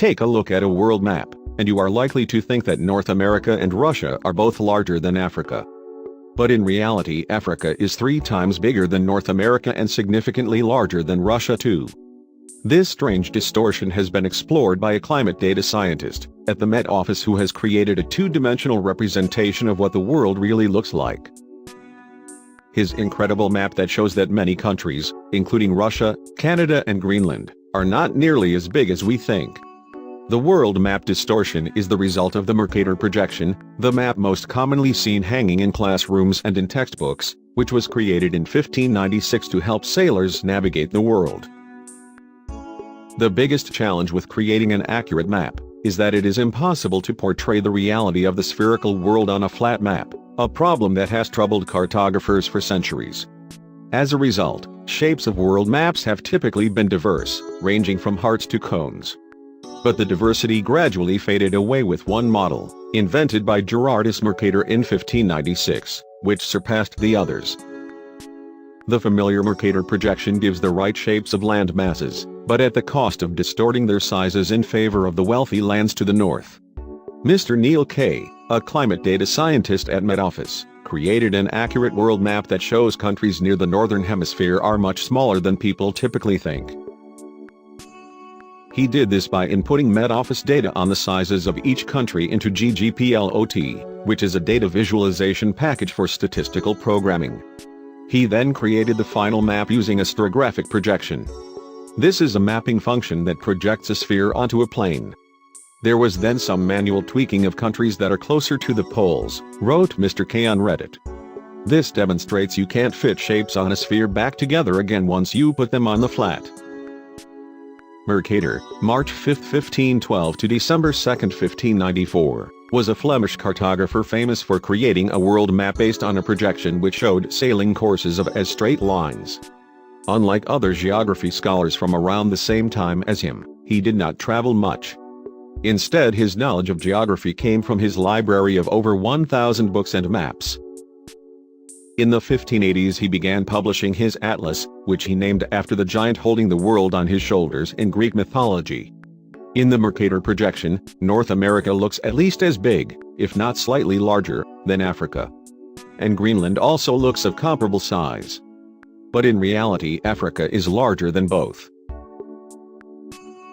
Take a look at a world map, and you are likely to think that North America and Russia are both larger than Africa. But in reality, Africa is 3 times bigger than North America and significantly larger than Russia too. This strange distortion has been explored by a climate data scientist at the Met Office who has created a 2-dimensional representation of what the world really looks like. His incredible map that shows that many countries, including Russia, Canada and Greenland, are not nearly as big as we think. The world map distortion is the result of the Mercator projection, the map most commonly seen hanging in classrooms and in textbooks, which was created in 1596 to help sailors navigate the world. The biggest challenge with creating an accurate map is that it is impossible to portray the reality of the spherical world on a flat map, a problem that has troubled cartographers for centuries. As a result, shapes of world maps have typically been diverse, ranging from hearts to cones. But the diversity gradually faded away with one model, invented by Gerardus Mercator in 1596, which surpassed the others. The familiar Mercator projection gives the right shapes of land masses, but at the cost of distorting their sizes in favor of the wealthy lands to the north. Mr. Neil Kay, a climate data scientist at Met Office, created an accurate world map that shows countries near the northern hemisphere are much smaller than people typically think. He did this by inputting Met Office data on the sizes of each country into ggplot, which is a data visualization package for statistical programming. He then created the final map using a stratigraphic projection. This is a mapping function that projects a sphere onto a plane. There was then some manual tweaking of countries that are closer to the poles, wrote Mr. K on Reddit. This demonstrates you can't fit shapes on a sphere back together again once you put them on the flat. Mercator, March 5, 1512 to December 2, 1594, was a Flemish cartographer famous for creating a world map based on a projection which showed sailing courses as straight lines. Unlike other geography scholars from around the same time as him, he did not travel much. Instead, his knowledge of geography came from his library of over 1,000 books and maps. In the 1580s he began publishing his atlas, which he named after the giant holding the world on his shoulders in Greek mythology. In the Mercator projection, North America looks at least as big, if not slightly larger, than Africa. And Greenland also looks of comparable size. But in reality, Africa is larger than both.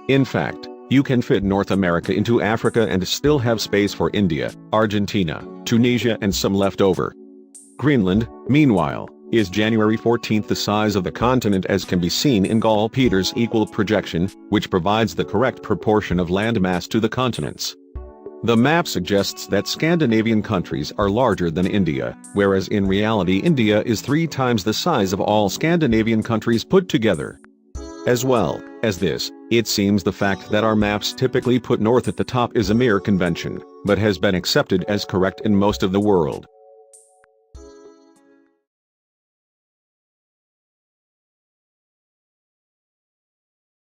In fact, you can fit North America into Africa and still have space for India, Argentina, Tunisia and some left over. Greenland, meanwhile, is January 14 the size of the continent as can be seen in Gall-Peters equal projection, which provides the correct proportion of land mass to the continents. The map suggests that Scandinavian countries are larger than India, whereas in reality India is 3 times the size of all Scandinavian countries put together. As well as this, it seems the fact that our maps typically put north at the top is a mere convention, but has been accepted as correct in most of the world.